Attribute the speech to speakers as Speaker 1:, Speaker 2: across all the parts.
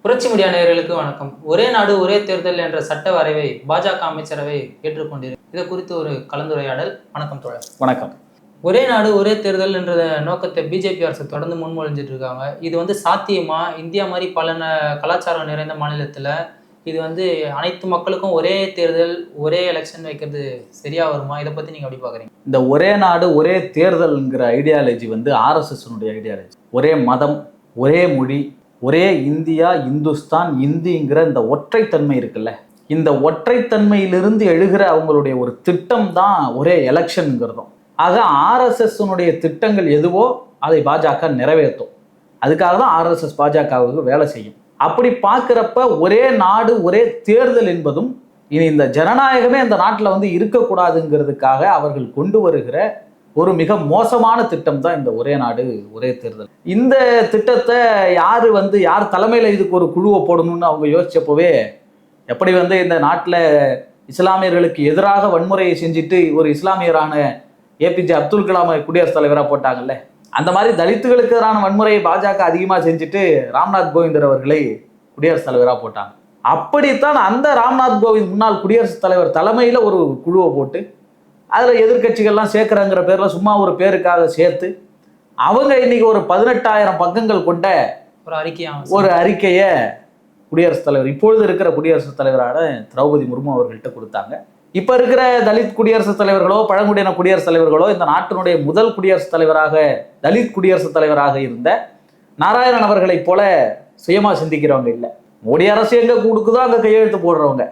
Speaker 1: புரட்சி மீடியா நேயர்களுக்கு வணக்கம். ஒரே நாடு ஒரே தேர்தல் என்ற சட்ட வரைவை பாஜக அமைச்சரவை ஏற்றுக்கொண்டிருக்கு. இது குறித்து ஒரு கலந்துரையாடல். வணக்கம் தோழர்.
Speaker 2: வணக்கம்.
Speaker 1: ஒரே நாடு ஒரே தேர்தல் என்ற நோக்கத்தை பிஜேபி அரசு தொடர்ந்து முன்மொழிஞ்சிட்டு இருக்காங்க. இது சாத்தியமா? இந்தியா மாதிரி பல கலாச்சாரம் நிறைந்த மாநிலத்துல இது அனைத்து மக்களுக்கும் ஒரே தேர்தல் ஒரே எலெக்ஷன் வைக்கிறது சரியா வருமா? இதை பத்தி நீங்க எப்படி பாக்குறீங்க?
Speaker 2: இந்த ஒரே நாடு ஒரே தேர்தல்ங்கிற ஐடியாலஜி RSS ஐடியாலஜி. ஒரே மதம், ஒரே மொழி, ஒரே இந்தியா, இந்துஸ்தான், இந்திங்கிற இந்த ஒற்றைத்தன்மை இருக்குல்ல, இந்த ஒற்றைத்தன்மையிலிருந்து எழுகிற அவங்களுடைய ஒரு திட்டம் தான் ஒரே எலெக்ஷனுங்கிறதும். ஆக RSS திட்டங்கள் எதுவோ அதை பாஜக நிறைவேற்றும். அதுக்காக தான் RSS பாஜகவுக்கு வேலை செய்யும். அப்படி பார்க்குறப்ப ஒரே நாடு ஒரே தேர்தல் என்பதும் இனி இந்த ஜனநாயகமே இந்த நாட்டில் இருக்கக்கூடாதுங்கிறதுக்காக அவர்கள் கொண்டு வருகிற ஒரு மிக மோசமான திட்டம் தான் இந்த ஒரே நாடு ஒரே தேர்தல். இந்த திட்டத்தை யார் தலைமையில் இதுக்கு ஒரு குழுவை போடணும்னு அவங்க யோசிச்சப்போவே, எப்படி இந்த நாட்டில் இஸ்லாமியர்களுக்கு எதிராக வன்முறையை செஞ்சுட்டு ஒரு இஸ்லாமியரான APJ அப்துல் கலாமை குடியரசுத் தலைவராக போட்டாங்கல்ல, அந்த மாதிரி தலித்துகளுக்கு எதிரான வன்முறையை பாஜக அதிகமாக செஞ்சுட்டு ராம்நாத் கோவிந்தர் அவர்களை குடியரசுத் தலைவராக போட்டாங்க. அப்படித்தான் அந்த ராம்நாத் கோவிந்த் முன்னாள் குடியரசுத் தலைவர் தலைமையில் ஒரு குழுவை போட்டு அதில் எதிர்கட்சிகள்லாம் சேர்க்குறாங்கிற பேரில் சும்மா ஒரு பேருக்காக சேர்த்து அவங்க இன்னைக்கு ஒரு 18,000 பக்கங்கள் கொண்ட ஒரு அறிக்கையை குடியரசுத் தலைவர், இப்பொழுது இருக்கிற குடியரசுத் தலைவரான திரௌபதி முர்மு அவர்கள்ட்ட கொடுத்தாங்க. இப்போ இருக்கிற தலித் குடியரசுத் தலைவர்களோ பழங்குடியின குடியரசுத் தலைவர்களோ இந்த நாட்டினுடைய முதல் குடியரசுத் தலைவராக தலித் குடியரசுத் தலைவராக இருந்த நாராயணன் அவர்களைப் போல சுயமாக சிந்திக்கிறவங்க இல்லை. மோடி அரசு எங்கே கொடுக்குதோ அங்கே கையெழுத்து போடுறவங்க.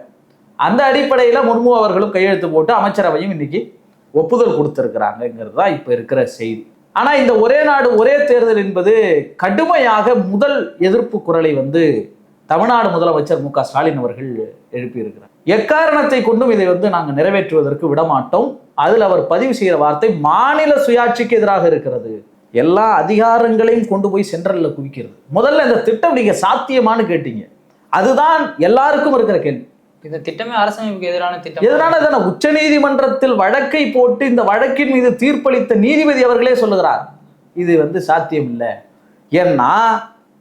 Speaker 2: அந்த அடிப்படையில் முர்மு அவர்களும் கையெழுத்து போட்டு அமைச்சரவையும் இன்னைக்கு ஒப்புதல் கொடுத்துருக்கிறாங்கிறது தான் இப்போ இருக்கிற செய்தி. ஆனால் இந்த ஒரே நாடு ஒரே தேர்தல் என்பது கடுமையாக முதல் எதிர்ப்பு குரலை தமிழ்நாடு முதலமைச்சர் MK ஸ்டாலின் அவர்கள் எழுப்பியிருக்கிறார். எக்காரணத்தை கொண்டும் இதை நாங்கள் நிறைவேற்றுவதற்கு விடமாட்டோம். அதில் அவர் பதிவு செய்கிற வார்த்தை மாநில சுயாட்சிக்கு எதிராக இருக்கிறது, எல்லா அதிகாரங்களையும் கொண்டு போய் சென்ட்ரலில் குவிக்கிறது. முதல்ல இந்த திட்டம் நீங்க சாத்தியமானு கேட்டீங்க, அதுதான் எல்லாருக்கும் இருக்கிற கேள்வி.
Speaker 1: இந்த திட்டமே அரசமைப்புக்கு எதிரான திட்டம்.
Speaker 2: எதனால உச்ச நீதிமன்றத்தில் வழக்கை போட்டு இந்த வழக்கின் மீது தீர்ப்பளித்த நீதிபதி அவர்களே சொல்லுகிறார் இது சாத்தியம் இல்லை. ஏன்னா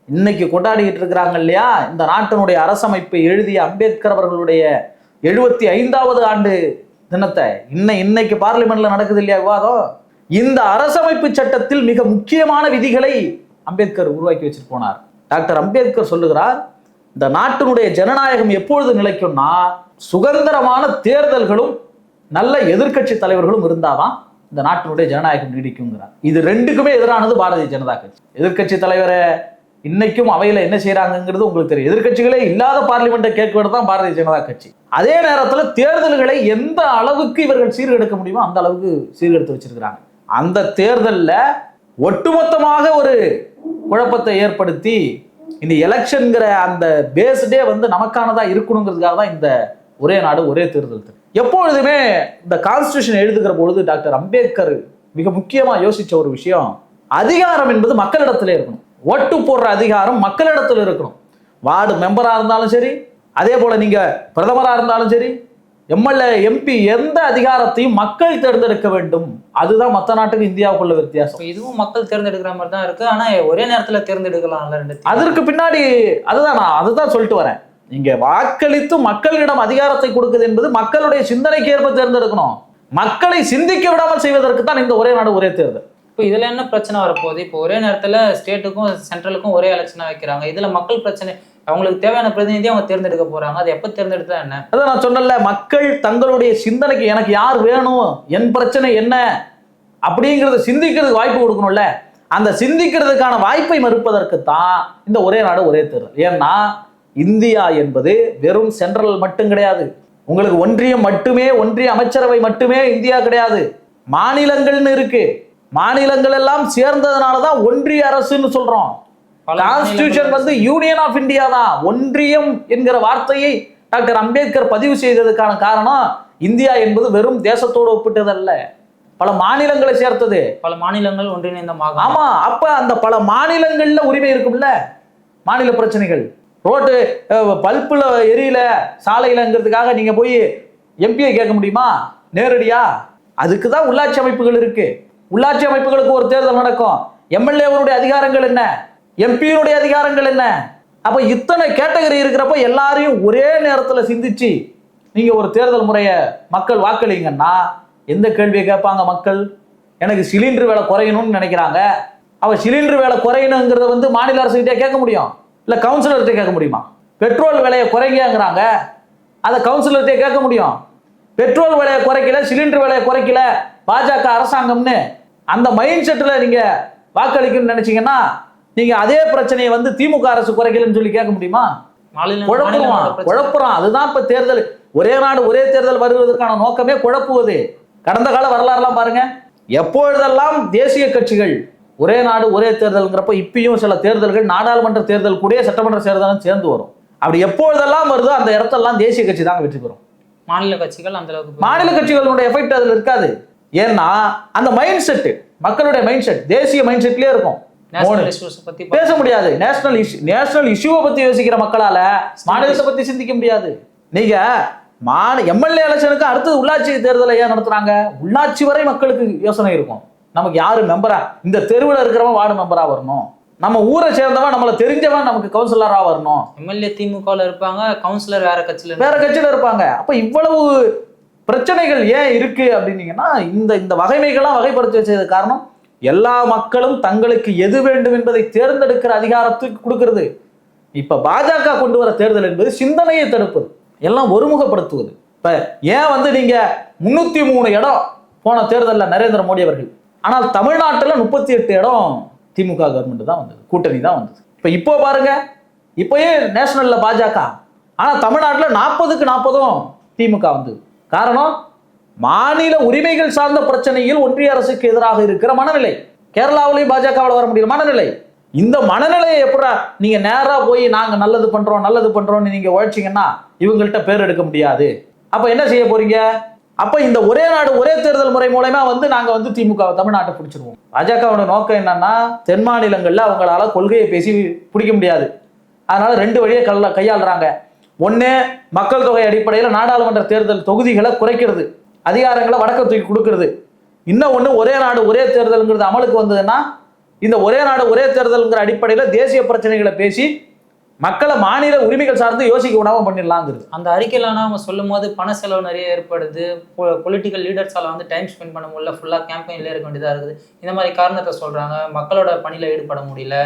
Speaker 2: இன்னைக்கு கொண்டாடிக்கிட்டு இருக்கிறாங்க இல்லையா, இந்த நாட்டினுடைய அரசமைப்பை எழுதிய அம்பேத்கர் அவர்களுடைய 75வது ஆண்டு தினத்தை இன்னைக்கு பார்லிமெண்ட்ல நடக்குது இல்லையா விவாதம். இந்த அரசமைப்பு சட்டத்தில் மிக முக்கியமான விதிகளை அம்பேத்கர் உருவாக்கி வச்சுட்டு போனார். டாக்டர் அம்பேத்கர் சொல்லுகிறார், இந்த நாட்டினுடைய ஜனநாயகம் எப்பொழுது நிலைக்கும்னா சுதந்திரமான தேர்தல்களும் நல்ல எதிர்கட்சி தலைவர்களும் இருந்தாதான் இந்த நாட்டினுடைய ஜனநாயகம் நீடிக்குங்கிறார். இது ரெண்டுக்குமே எதிரானது பாரதிய ஜனதா கட்சி. எதிர்கட்சி தலைவரை இன்னைக்கும் அவையில என்ன செய்யறாங்கிறது உங்களுக்கு தெரியும். எதிர்கட்சிகளே இல்லாத பார்லிமெண்ட்டை கேட்கிறது தான் பாரதிய ஜனதா கட்சி. அதே நேரத்தில் தேர்தல்களை எந்த அளவுக்கு இவர்கள் சீர்கெடுக்க முடியுமோ அந்த அளவுக்கு சீர்கெடுத்து வச்சிருக்கிறாங்க. அந்த தேர்தலில் ஒட்டுமொத்தமாக ஒரு குழப்பத்தை ஏற்படுத்தி இந்த எலெக்ஷன்கிற அந்த பேஸ்டே நமக்கானதா இருக்கணுங்கிறதுக்காக தான் இந்த ஒரே நாடு ஒரே தேர்தல். எப்பொழுதுமே இந்த கான்ஸ்டிடியூஷன் எழுதுகிற பொழுது டாக்டர் அம்பேத்கர் மிக முக்கியமா யோசிச்ச ஒரு விஷயம், அதிகாரம் என்பது மக்களிடத்திலே இருக்கணும். ஓட்டு போடுற அதிகாரம் மக்களிடத்தில் இருக்கணும். வார்டு மெம்பரா இருந்தாலும் சரி, அதே போல நீங்க பிரதமரா இருந்தாலும் சரி, MLA MP எந்த அதிகாரத்தையும் மக்கள் தேர்ந்தெடுக்க வேண்டும். அதுதான் மற்ற நாட்டுக்கு இந்தியாவுக்குள்ள வித்தியாசம்.
Speaker 1: இதுவும் மக்கள் தேர்ந்தெடுக்கிற மாதிரி தான் இருக்கு, ஆனா ஒரே நேரத்துல தேர்ந்தெடுக்கலாம்.
Speaker 2: அதற்கு பின்னாடி அதுதான் சொல்லிட்டு வரேன். நீங்க வாக்களித்து மக்களிடம் அதிகாரத்தை கொடுக்குது என்பது மக்களுடைய சிந்தனைக்கு ஏற்ப தேர்ந்தெடுக்கணும். மக்களை சிந்திக்க விடாமல் செய்வதற்கு தான் இந்த ஒரே நாடு ஒரே தேர்தல்.
Speaker 1: இப்போ இதுல என்ன பிரச்சனை வரப்போகுது? இப்போ ஒரே நேரத்துல ஸ்டேட்டுக்கும் சென்ட்ரலுக்கும் ஒரே எலெக்ஷனா வைக்கிறாங்க. இதுல மக்கள் பிரச்சனை, அவங்களுக்கு தேவையான பிரதிநிதி அவங்க தேர்ந்தெடுக்க போறாங்க. அது எப்ப தேர்ந்தெடுத்தா என்ன?
Speaker 2: அதான் நான் சொன்னல, மக்கள் தங்களுடைய சிந்தனைக்கு எனக்கு யார் வேணும், என் பிரச்சனை என்ன அப்படிங்கிறத சிந்திக்கிறதுக்கு வாய்ப்பு கொடுக்கணும்ல. அந்த சிந்திக்கிறதுக்கான வாய்ப்பை மறுப்பதற்கு தான் இந்த ஒரே நாடு ஒரே தேர்தல். ஏன்னா இந்தியா என்பது வெறும் சென்ட்ரல் மட்டும் கிடையாது. உங்களுக்கு ஒன்றியம் மட்டுமே, ஒன்றிய அமைச்சரவை மட்டுமே இந்தியா கிடையாது. மாநிலங்கள்னு இருக்கு. மாநிலங்கள் எல்லாம் சேர்ந்ததுனாலதான் ஒன்றிய அரசுன்னு சொல்றோம். கான்ஸ்டிடியூஷன் யூனியன் ஆஃப் இந்தியா தான். ஒன்றியம் என்கிற வார்த்தையை டாக்டர் அம்பேத்கர் பதிவு செய்ததுக்கான காரணம், இந்தியா என்பது வெறும் தேசத்தோடு ஒப்பிட்டதல்ல, பல மாநிலங்களை சேர்த்தது.
Speaker 1: பல மாநிலங்கள் ஒன்றிணைந்தமாக.
Speaker 2: ஆமா, அப்ப அந்த பல மாநிலங்கள்ல உரிமை இருக்கும்ல. மாநில பிரச்சனைகள், ரோட்டு பல்புல எரியல சாலையிலங்கிறதுக்காக நீங்க போய் எம்பியை கேட்க முடியுமா நேரடியா? அதுக்குதான் உள்ளாட்சி அமைப்புகள் இருக்கு. உள்ளாட்சி அமைப்புகளுக்கு ஒரு தேர்தல் நடக்கும். MLA அதிகாரங்கள் என்ன, MP அதிகாரங்கள் என்ன, அப்ப இத்தனை கேட்டகரி இருக்கிறப்ப எல்லாரையும் ஒரே நேரத்துல சிந்திச்சு நீங்க ஒரு தேர்தல் முறையை மக்கள் வாக்களிங்கன்னா எந்த கேள்வியை கேட்பாங்க மக்கள்? எனக்கு சிலிண்டர் விலை குறையணும்னு நினைக்கிறாங்க. அவ சிலிண்டர் விலை குறையணுங்கிறத வந்து மாநில அரசுகிட்டே கேட்க முடியும், இல்ல கவுன்சிலர்கிட்ட கேட்க முடியுமா? பெட்ரோல் விலையை குறைங்கிறாங்க, அதை கவுன்சிலர்கிட்ட கேட்க முடியும். பெட்ரோல் விலையை குறைக்கல, சிலிண்டர் விலையை குறைக்கல பாஜக அரசாங்கம்னு அந்த மைண்ட் செட்ல நீங்க வாக்களிக்கணும்னு நினைச்சீங்கன்னா நீங்க அதே பிரச்சனையை வந்து திமுக அரசு குறைக்கலன்னு சொல்லி கேட்க முடியுமா? குழப்புறான். அதுதான் இப்ப தேர்தல், ஒரே நாடு ஒரே தேர்தல் வருவதற்கான நோக்கமே குழப்புவது. கடந்த கால வரலாறுலாம் பாருங்க, எப்பொழுதெல்லாம் தேசிய கட்சிகள் ஒரே நாடு ஒரே தேர்தல்ங்கிறப்ப இப்பயும் சில தேர்தல்கள் நாடாளுமன்ற தேர்தல் கூட சட்டமன்ற தேர்தலும் சேர்ந்து வரும். அப்படி எப்பொழுதெல்லாம் வருதோ அந்த இடத்தெல்லாம் தேசிய கட்சி தான் வெற்றி பெறும்.
Speaker 1: மாநில கட்சிகள் அந்த அளவுக்கு
Speaker 2: மாநில கட்சிகளுடைய எஃபெக்ட் அதுல இருக்காது. ஏன்னா அந்த மைண்ட் செட், மக்களுடைய மைண்ட் செட் தேசிய மைண்ட் செட்லயே இருக்கும். பேச முடியாது. நேஷனல் இஷ்யூவை பத்தி யோசிக்கிற மக்களால மாநிலத்தை பத்தி சிந்திக்க முடியாது. நீங்க எம்எல்ஏ எலெக்ஷனுக்கு அடுத்தது உள்ளாட்சி தேர்தலை ஏன் நடத்துறாங்க? உள்ளாட்சி வரை மக்களுக்கு யோசனை இருக்கும். நமக்கு யாரு மெம்பரா, இந்த தெருவில் இருக்கிறவன் வார்டு மெம்பரா வரணும், நம்ம ஊரை சேர்ந்தவன் நம்மள தெரிஞ்சவன் நமக்கு கவுன்சிலரா வரணும்.
Speaker 1: எம்எல்ஏ திமுகவில் இருப்பாங்க, கவுன்சிலர் வேற கட்சியில
Speaker 2: இருப்பாங்க. அப்ப இவ்வளவு பிரச்சனைகள் ஏன் இருக்கு அப்படின்னீங்கன்னா இந்த வகைமைகள்லாம் வகைப்படுத்தி வச்சது காரணம் எல்லா மக்களும் தங்களுக்கு எது வேண்டும் என்பதை தேர்ந்தெடுக்கிற அதிகாரத்துக்கு கொடுக்கிறது. இப்ப பாஜக கொண்டு வர தேர்தல் என்பது சிந்தனையை தடுப்பது, எல்லாம் ஒருமுகப்படுத்துவது. இப்ப ஏன் வந்து நீங்க 303 இடம் போன தேர்தலில் நரேந்திர மோடி அவர்கள், ஆனால் தமிழ்நாட்டில் 38 இடம் திமுக கவர்மெண்ட் தான் வந்தது, கூட்டணி தான் வந்தது. இப்போ பாருங்க, இப்பயே நேஷனல்ல பாஜக, ஆனா தமிழ்நாட்டில் 40க்கு 40 திமுக வந்தது. காரணம் மாநில உரிமைகள் சார்ந்த பிரச்சனையில் ஒன்றிய அரசுக்கு எதிராக இருக்கிற மனநிலை. கேரளாவிலையும் பாஜகவில் வர முடியும் மனநிலை. இந்த மனநிலையை எப்படா நீங்க நேரா போய் நாங்க நல்லது பண்றோம்னு நீங்க உழைச்சிங்கன்னா இவங்கள்ட்ட பேர் எடுக்க முடியாது. அப்ப என்ன செய்ய போறீங்க? அப்ப இந்த ஒரே நாடு ஒரே தேர்தல் முறை மூலமா வந்து நாங்க வந்து திமுக தமிழ்நாட்டை பிடிச்சிருவோம். பாஜகவோட நோக்கம் என்னன்னா தென் மாநிலங்கள்ல அவங்களால கொள்கையை பேசி பிடிக்க முடியாது, அதனால 2 வழியை கையாளுறாங்க. ஒண்ணு, மக்கள் தொகை அடிப்படையில் நாடாளுமன்ற தேர்தல் தொகுதிகளை குறைக்கிறது, அதிகாரங்களை வடக்க தூக்கி கொடுக்கிறது. இன்னும் ஒண்ணு, ஒரே நாடு ஒரே தேர்தல்ங்கிறது அமலுக்கு வந்ததுன்னா இந்த ஒரே நாடு ஒரே தேர்தல்ங்கிற அடிப்படையில் தேசிய பிரச்சனைகளை பேசி மக்களை மாநில உரிமைகள் சார்ந்து யோசிக்க விடாம பண்ணிடலாங்கிறது.
Speaker 1: அந்த அறிக்கையில அவங்க சொல்லும் போது பண செலவு நிறைய ஏற்படுது, பொலிட்டிக்கல் லீடர்ஸால வந்து டைம் ஸ்பெண்ட் பண்ண முடியல, ஃபுல்லா கேம்பெயின்ல இருக்க வேண்டியதா இருக்குது, இந்த மாதிரி காரணத்தை சொல்றாங்க. மக்களோட பணியில ஈடுபட முடியல.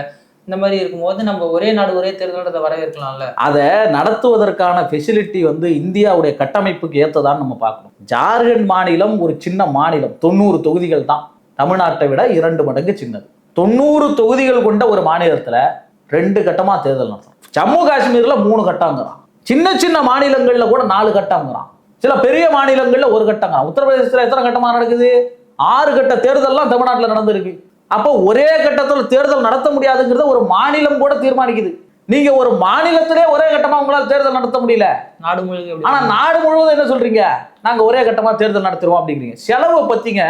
Speaker 1: இந்த மாதிரி இருக்கும்போது நம்ம ஒரே நாடு ஒரே தேர்தல்ன்றதை வரவேற்கலாம்ல. அதை
Speaker 2: நடத்துவதற்கான ஃபெசிலிட்டி வந்து இந்தியாவுடைய கட்டமைப்புக்கு ஏற்றதான்னு நம்ம பார்க்கணும். ஜார்க்கண்ட் மாநிலம் ஒரு சின்ன மாநிலம், 90 தொகுதிகள் தான், தமிழ்நாட்டை விட 2 மடங்கு சின்னது. 90 தொகுதிகள் கொண்ட ஒரு மாநிலத்துல 2 கட்டமா தேர்தல் நடத்தும். ஜம்மு காஷ்மீர்ல 3 கட்டங்கிறான், சின்ன சின்ன மாநிலங்கள்ல கூட 4 கட்டங்கிறான், சில பெரிய மாநிலங்கள்ல 1 கட்டங்கிறான். உத்தரப்பிரதேசத்துல எத்தனை கட்டமா நடக்குது? 6 கட்ட தேர்தல்லாம் தமிழ்நாட்டில் நடந்திருக்கு. அப்போ ஒரே கட்டத்தில் தேர்தல் நடத்த முடியாதுங்கிறத ஒரு மாநிலம் கூட தீர்மானிக்குது. நீங்க ஒரு மாநிலத்திலே ஒரே கட்டமா உங்களால் தேர்தல் நடத்த முடியல,
Speaker 1: நாடு முழுவதும்.
Speaker 2: ஆனா நாடு முழுவதும் என்ன சொல்றீங்க? நாங்க ஒரே கட்டமா தேர்தல் நடத்திடுவோம் அப்படிங்கிறீங்க. செலவை பத்திங்க,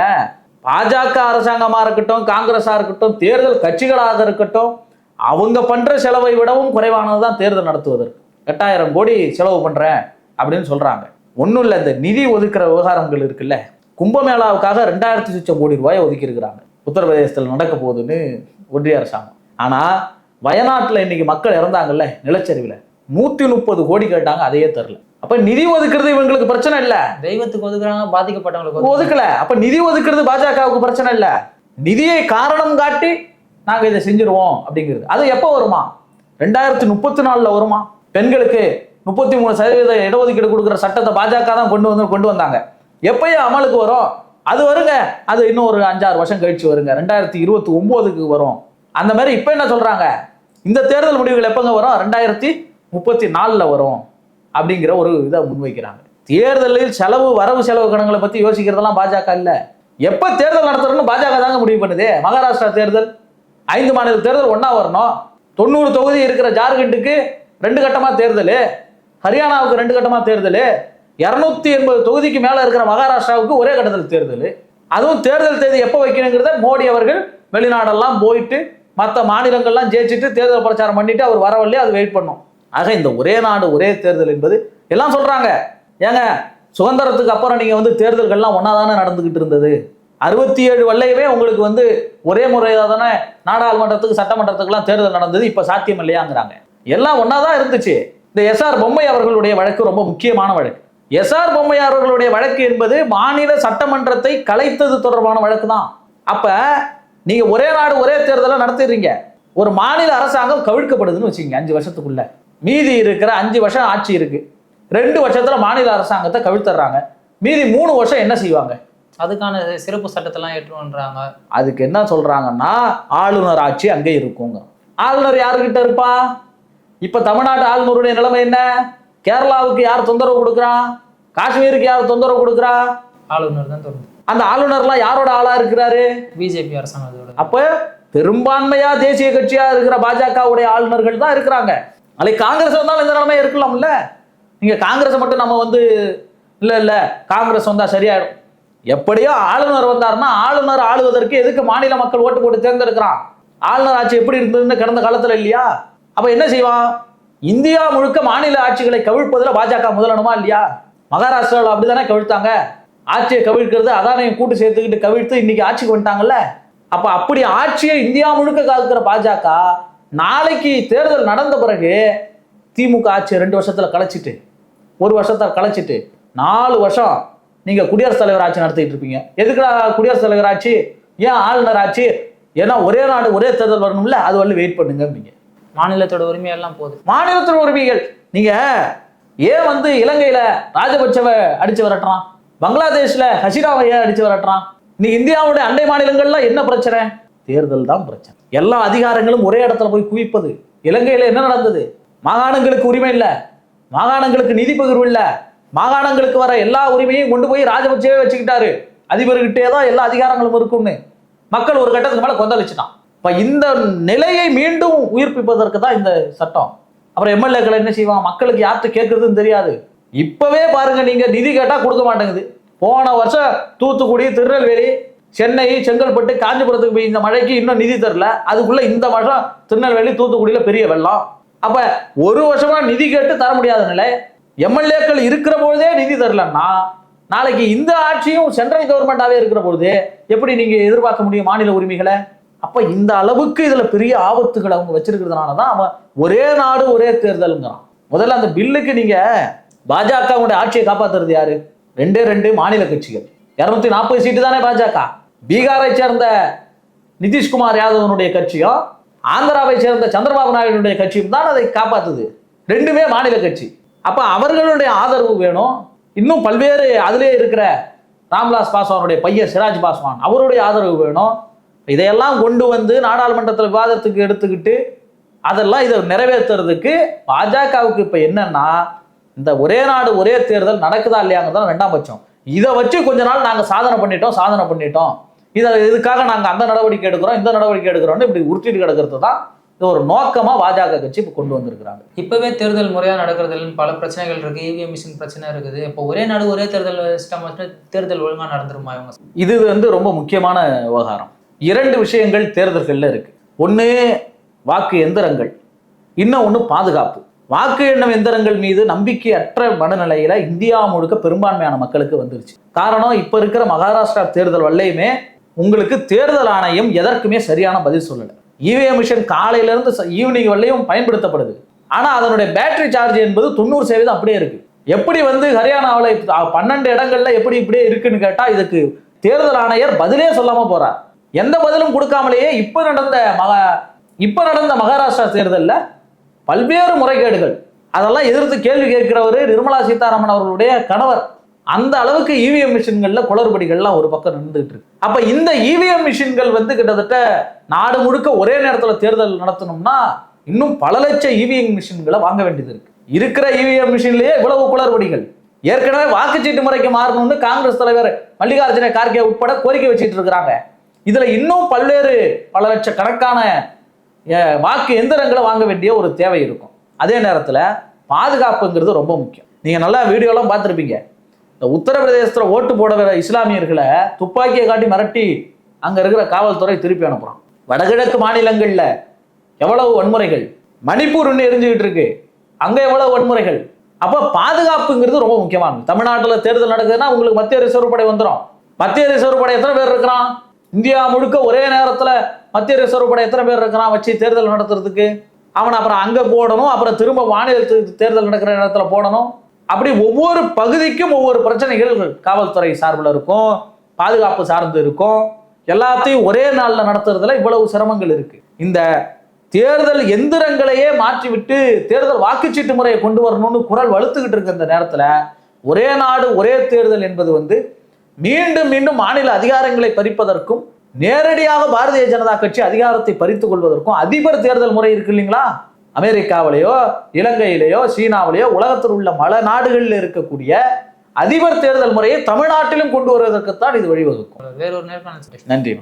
Speaker 2: பாஜக அரசாங்கமா இருக்கட்டும், காங்கிரஸா இருக்கட்டும், தேர்தல் கட்சிகளாக இருக்கட்டும், அவங்க பண்ற செலவை விடவும் குறைவானதுதான் தேர்தல் நடத்துவதற்கு. 8000 கோடி செலவு பண்றேன் அப்படின்னு சொல்றாங்க. ஒன்றும் இல்லை, இந்த நிதி ஒதுக்குற விவகாரங்கள் இருக்குல்ல, கும்பமேளாவுக்காக 2000 கோடி ரூபாய் ஒதுக்கி இருக்கிறாங்க. உத்தரப்பிரதேசத்தில் நடக்க போகுதுன்னு ஒன்றிய அரசாங்கம். ஆனா வயநாட்டில் இன்னைக்கு மக்கள் இறந்தாங்கல்ல நிலச்சரிவில், 130 கோடி கேட்டாங்க, அதையே தரல. அப்ப நிதி ஒதுக்குறது இவங்களுக்கு பிரச்சனை இல்ல,
Speaker 1: தெய்வத்துக்கு ஒதுக்குறாங்க, பாதிக்கப்பட்டவங்களுக்கு
Speaker 2: ஒதுக்கல. அப்ப நிதி ஒதுக்குறது பாஜகவுக்கு பிரச்சனை இல்ல, நிதியை காரணம் காட்டி நாங்க இதை செஞ்சிருவோம் அப்படிங்கிறது. அது எப்போ வருமா? 2034 வருமா? பெண்களுக்கு 33% இடஒதுக்கீடு கொடுக்குற சட்டத்தை பாஜக தான் கொண்டு வந்தாங்க. எப்பயும் அமலுக்கு வரும்? அது வருங்க, அது இன்னும் ஒரு 5-6 வருஷம் கழிச்சு வருங்க, 2029க்கு வரும். அந்த மாதிரி இப்ப என்ன சொல்றாங்க, இந்த தேர்தல் முடிவுகள் எப்பங்க வரும்? 2034 வரும் அப்படிங்கிற ஒரு இதை முன்வைக்கிறாங்க. தேர்தலில் வரவு செலவு கணக்குகளை பத்தி யோசிக்கிறதெல்லாம் பாஜக இல்ல. எப்ப தேர்தல் நடத்துறோம்னு பாஜக தாங்க முடிவு பண்ணுது. மகாராஷ்டிரா தேர்தல், 5 மாநில தேர்தல் ஒன்னா வரணும். 90 தொகுதி இருக்கிற ஜார்க்கண்டுக்கு 2 கட்டமா தேர்தல், ஹரியானாவுக்கு 2 கட்டமா தேர்தல், 280 தொகுதிக்கு மேல இருக்கிற மகாராஷ்டிராவுக்கு ஒரே கட்டத்தில் தேர்தல். அதுவும் தேர்தல் தேதி எப்போ வைக்கணுங்கிறத மோடி அவர்கள் வெளிநாடெல்லாம் போயிட்டு மற்ற மாநிலங்கள்லாம் ஜெயிச்சுட்டு தேர்தல் பிரச்சாரம் பண்ணிட்டு அவர் வரவில்லையே, அது வெயிட் பண்ணும். ஆக இந்த ஒரே நாடு ஒரே தேர்தல் என்பது எல்லாம் சொல்றாங்க. ஏங்க, சுதந்திரத்துக்கு அப்புறம் நீங்க வந்து தேர்தல்கள்லாம் ஒன்னாதானே நடந்துகிட்டு இருந்தது. 67 வல்லையவே உங்களுக்கு வந்து ஒரே முறையாக தானே நாடாளுமன்றத்துக்கு சட்டமன்றத்துக்குலாம் தேர்தல் நடந்தது. இப்ப சாத்தியம் இல்லையாங்கிறாங்க. எல்லாம் ஒன்னாதான் இருந்துச்சு. இந்த எஸ்ஆர் பொம்மை அவர்களுடைய வழக்கு ரொம்ப முக்கியமான வழக்கு. எஸ்ஆர் பொம்மை அவர்களுடைய வழக்கு என்பது மாநில சட்டமன்றத்தை கலைத்தது தொடர்பான வழக்கு தான். அப்ப நீங்க ஒரே நாடு ஒரே தேர்தலை நடத்திடுறீங்க. ஒரு மாநில அரசாங்கம் கவிழ்க்கப்படுதுன்னு வச்சுக்கோங்க 5 வருஷத்துக்குள்ள. மீதி இருக்கிற 5 வருஷம் ஆட்சி இருக்கு. 2 வருஷத்துல மாநில அரசாங்கத்தை கவிழ்த்துறாங்க. மீதி 3 வருஷம் என்ன செய்வாங்க?
Speaker 1: அதுக்கான சிறப்பு சட்டத்தெல்லாம் ஏற்றுன்றாங்க.
Speaker 2: அதுக்கு என்ன சொல்றாங்கன்னா ஆளுநர் ஆட்சி அங்கே இருக்குங்க. ஆளுநர் யாருக்கிட்ட இருப்பா? இப்ப தமிழ்நாட்டு ஆளுநருடைய நிலைமை என்ன? கேரளாவுக்கு யார் தொந்தரவு கொடுக்குறான்? காஷ்மீருக்கு யார் தொந்தரவு கொடுக்குறா?
Speaker 1: ஆளுநர் தான் தொடர்ந்து.
Speaker 2: அந்த ஆளுநர்லாம் யாரோட ஆளா இருக்கிறாரு?
Speaker 1: பிஜேபி அரசாங்கத்தோட.
Speaker 2: அப்ப பெரும்பான்மையா தேசிய கட்சியா இருக்கிற பாஜகவுடைய ஆளுநர்கள் தான் இருக்கிறாங்க. நாளைக்கு காங்கிரஸ் வந்தாலும் இந்த நிலைமை இருக்கலாம்ல. நீங்க காங்கிரஸ் மட்டும் நம்ம இல்ல காங்கிரஸ் வந்தா சரியாயிடும். எப்படியோ ஆளுநர் வந்தாருன்னா ஆளுநர் ஆளுவதற்கு எதுக்கு மாநில மக்கள் ஓட்டு போட்டு தேர்ந்தெடுக்கிறான்? ஆளுநர் ஆட்சி எப்படி இருந்ததுன்னு கடந்த காலத்துல இல்லையா? அப்ப என்ன செய்வான்? இந்தியா முழுக்க மாநில ஆட்சிகளை கவிழ்ப்பதுல பாஜக முதலணுமா இல்லையா? மகாராஷ்டிராவில் அப்படிதானே கவிழ்த்தாங்க. ஆட்சியை கவிழ்க்கிறது அதானையும் கூட்டு சேர்த்துக்கிட்டு கவிழ்த்து இன்னைக்கு ஆட்சிக்கு வந்துட்டாங்கல்ல. அப்ப அப்படி ஆட்சியை இந்தியா முழுக்க காக்கிற பாஜக நாளைக்கு தேர்தல் நடந்த பிறகு திமுக ஆட்சியை 2 வருஷத்துல கலைச்சிட்டு 1 வருஷத்தை கலைச்சிட்டு 4 வருஷம் நீங்க குடியரசுத் தலைவர் ஆட்சி நடத்திட்டு இருப்பீங்க. எதுக்குடா குடியரசுத் தலைவர் ஆட்சி? ஏன் ஆளுநர் ஆட்சி? ஏன்னா ஒரே நாடு ஒரே தேர்தல் வரணும்ல, அது வரல வெயிட் பண்ணுங்க அப்படிங்க.
Speaker 1: மாநிலத்தோட உரிமையெல்லாம் போகுது.
Speaker 2: மாநிலத்தோட உரிமைகள் நீங்க ஏன் இலங்கையில ராஜபட்சவை அடிச்சு விரட்டுறான்? பங்களாதேஷ்ல ஹசீனாவை ஏன் அடிச்சு விரட்டுறான்? நீ இந்தியாவுடைய அண்டை மாநிலங்கள்ல என்ன பிரச்சனை? தேர்தல் தான் பிரச்சனை. எல்லா அதிகாரங்களும் ஒரே இடத்துல போய் குவிப்பது. இலங்கையில என்ன நடந்தது? மாகாணங்களுக்கு உரிமை இல்ல, மாகாணங்களுக்கு நிதி பகிர்வு இல்ல, மாகாணங்களுக்கு வர எல்லா உரிமையும் கொண்டு போய் ராஜபட்சவே வச்சுக்கிட்டாரு. அதிபர்கிட்டே தான் எல்லா அதிகாரங்களும் இருக்கும்னு மக்கள் ஒரு கட்டத்துக்கு மேல கொந்தளிச்சுட்டான். இப்ப இந்த நிலையை மீண்டும் உயிர்ப்பிப்பதற்கு தான் இந்த சட்டம். அப்புறம் எம்எல்ஏக்கள் என்ன செய்வான்? மக்களுக்கு யார்கிட்ட கேட்கறதுன்னு தெரியாது. இப்பவே பாருங்க, நீங்க நிதி கேட்டா கொடுக்க மாட்டேங்குது. போன வருஷம் தூத்துக்குடி, திருநெல்வேலி, சென்னை, செங்கல்பட்டு, காஞ்சிபுரத்துக்கு போய் இந்த மழைக்கு இன்னும் நிதி தரல. அதுக்குள்ள இந்த வருஷம் திருநெல்வேலி, தூத்துக்குடியில பெரிய வெள்ளம். அப்ப 1 வருஷமா நிதி கேட்டு தர முடியாத நிலை. எம்எல்ஏக்கள் இருக்கிற பொழுதே நிதி தரலன்னா நாளைக்கு இந்த ஆட்சியும் சென்ட்ரல் கவர்மெண்டாவே இருக்கிற பொழுது எப்படி நீங்க எதிர்பார்க்க முடியும் மாநில உரிமைகளை? அப்ப இந்த அளவுக்கு இதுல பெரிய ஆபத்துகள் அவங்க வச்சிருக்கிறதுனாலதான் அவன் ஒரே நாடு ஒரே தேர்தல்ங்கிறான். முதல்ல அந்த பில்லுக்கு நீங்க பாஜகவுடைய ஆட்சியை காப்பாத்துறது யாரு? 2 மாநில கட்சிகள். 240 சீட்டு தானே பாஜக. பீகாரை சேர்ந்த நிதிஷ்குமார் யாதவனுடைய கட்சியும் ஆந்திராவை சேர்ந்த சந்திரபாபு நாயுடைய கட்சியும் தான் அதை காப்பாத்துது. 2மே மாநில கட்சி. அப்ப அவர்களுடைய ஆதரவு வேணும். இன்னும் பல்வேறு அதிலே இருக்கிற ராம்விலாஸ் பாஸ்வானுடைய பையன் சிராஜ் பாஸ்வான் அவருடைய ஆதரவு வேணும். இதையெல்லாம் கொண்டு நாடாளுமன்றத்தில் விவாதத்துக்கு எடுத்துக்கிட்டு அதெல்லாம் இதை நிறைவேற்றுறதுக்கு பாஜகவுக்கு இப்ப என்னன்னா இந்த ஒரே நாடு ஒரே தேர்தல் நடக்குதா இல்லையாங்கிறதான் 2ஆம் பட்சம். இதை வச்சு கொஞ்ச நாள் நாங்க சாதனை பண்ணிட்டோம், இதுக்காக நாங்க அந்த நடவடிக்கை எடுக்கிறோம், இந்த நடவடிக்கை எடுக்கிறோம்னு இப்படி உருட்டிட்டு கிடக்கிறது தான் இது ஒரு நோக்கமா பாஜக கட்சி இப்ப கொண்டு வந்திருக்கிறாங்க.
Speaker 1: இப்பவே தேர்தல் முறையா நடக்கிறதுல பல பிரச்சனைகள் இருக்கு. இவிஎம் மிஷின் பிரச்சனை இருக்குது. இப்போ ஒரே நாடு ஒரே தேர்தல் சிஸ்டம் தேர்தல் ஒழுங்கா நடந்துருமா?
Speaker 2: இது ரொம்ப முக்கியமான விவகாரம். 2 விஷயங்கள் தேர்தல்கள்ல இருக்கு. ஒண்ணு வாக்கு எந்திரங்கள், இன்னொன்னு பாதுகாப்பு. வாக்கு எண்ணும் எந்திரங்கள் மீது நம்பிக்கையற்ற மனநிலையில இந்தியா முழுக்க பெரும்பான்மையான மக்களுக்கு வந்துருச்சு. காரணம், இப்ப இருக்கிற மகாராஷ்டிரா தேர்தல் வரலையுமே உங்களுக்கு தேர்தல் ஆணையம் எதற்குமே சரியான பதில் சொல்லல. இவிஎம் மிஷின் காலையில இருந்து ஈவினிங் வரலையும் பயன்படுத்தப்படுது. ஆனா அதனுடைய பேட்டரி சார்ஜ் என்பது 90% அப்படியே இருக்கு. எப்படி ஹரியானாவில் 12 இடங்கள்ல எப்படி இப்படியே இருக்குன்னு கேட்டா இதுக்கு தேர்தல் ஆணையர் பதிலே சொல்லாம போறார். எந்த பதிலும் கொடுக்காமலேயே இப்ப நடந்த மகாராஷ்டிரா தேர்தலில் பல்வேறு முறைகேடுகள் அதெல்லாம் எதிர்த்து கேள்வி கேட்கிறவரு நிர்மலா சீதாராமன் அவர்களுடைய கணவர். அந்த அளவுக்கு இவிஎம் மிஷின்கள்ல குளறுபடிகள்லாம் ஒரு பக்கம் நடந்துகிட்டு இருக்கு. அப்ப இந்த இவிஎம் மிஷின்கள் கிட்டத்தட்ட நாடு முழுக்க ஒரே நேரத்துல தேர்தல் நடத்தணும்னா இன்னும் பல லட்சம் இவிஎம் மிஷின்களை வாங்க வேண்டியது இருக்கு. இருக்கிற இவிஎம் மிஷின்லயே இவ்வளவு குளறுபடிகள். ஏற்கனவே வாக்குச்சீட்டு முறைக்கு மாறணும்னு காங்கிரஸ் தலைவர் மல்லிகார்ஜுன கார்கே உட்பட கோரிக்கை வச்சுட்டு இருக்கிறாங்க. இதுல இன்னும் பல லட்சக்கணக்கான வாக்கு எந்திரங்களை வாங்க வேண்டிய ஒரு தேவை இருக்கும். அதே நேரத்துல பாதுகாப்புங்கிறது ரொம்ப முக்கியம். நீங்க நல்லா வீடியோலாம் பார்த்துருப்பீங்க. இந்த உத்தரப்பிரதேசத்துல ஓட்டு போட வர இஸ்லாமியர்களை துப்பாக்கியை காட்டி மிரட்டி அங்க இருக்கிற காவல்துறை திருப்பி அனுப்புறான். வடகிழக்கு மாநிலங்கள்ல எவ்வளவு வன்முறைகள், மணிப்பூர் எரிஞ்சுக்கிட்டு இருக்கு, அங்க எவ்வளவு வன்முறைகள். அப்ப பாதுகாப்புங்கிறது ரொம்ப முக்கியமானது. தமிழ்நாட்டுல தேர்தல் நடக்குதுன்னா உங்களுக்கு மத்திய ரிசர்வ் படை வந்துடும். மத்திய ரிசர்வ் படை எத்தனை பேர் இருக்கிறான்? இந்தியா முழுக்க ஒரே நேரத்துல மத்திய ரிசர்வ் படை எத்தனை பேர் இருக்கிறான் வச்சு தேர்தல் நடத்துறதுக்கு? அவனை அப்புறம் அங்கே போடணும், அப்புறம் திரும்ப மாநில தேர்தல் நடக்கிற இடத்துல போடணும். அப்படி ஒவ்வொரு பகுதிக்கும் ஒவ்வொரு பிரச்சனைகள் காவல்துறை சார்பில் இருக்கும், பாதுகாப்பு சார்ந்து இருக்கும். எல்லாத்தையும் ஒரே நாளில் நடத்துறதுல இவ்வளவு சிரமங்கள் இருக்கு. இந்த தேர்தல் எந்திரங்களையே மாற்றிவிட்டு தேர்தல் வாக்குச்சீட்டு முறையை கொண்டு வரணும்னு குரல் வலுத்துக்கிட்டு இருக்க இந்த நேரத்தில் ஒரே நாடு ஒரே தேர்தல் என்பது வந்து மீண்டும் மீண்டும் மாநில அதிகாரங்களை பறிப்பதற்கும் நேரடியாக பாரதிய ஜனதா கட்சி அதிகாரத்தை பறித்துக் கொள்வதற்கும் அதிபர் தேர்தல் முறை இருக்கு இல்லைங்களா? அமெரிக்காவிலேயோ இலங்கையிலேயோ சீனாவிலேயோ உலகத்தில் உள்ள பல நாடுகளில் இருக்கக்கூடிய அதிபர் தேர்தல் முறையை தமிழ்நாட்டிலும் கொண்டு வருவதற்குத்தான் இது வழிவகுக்கும்.
Speaker 1: வேறொரு நேர்காணல்.
Speaker 2: நன்றி.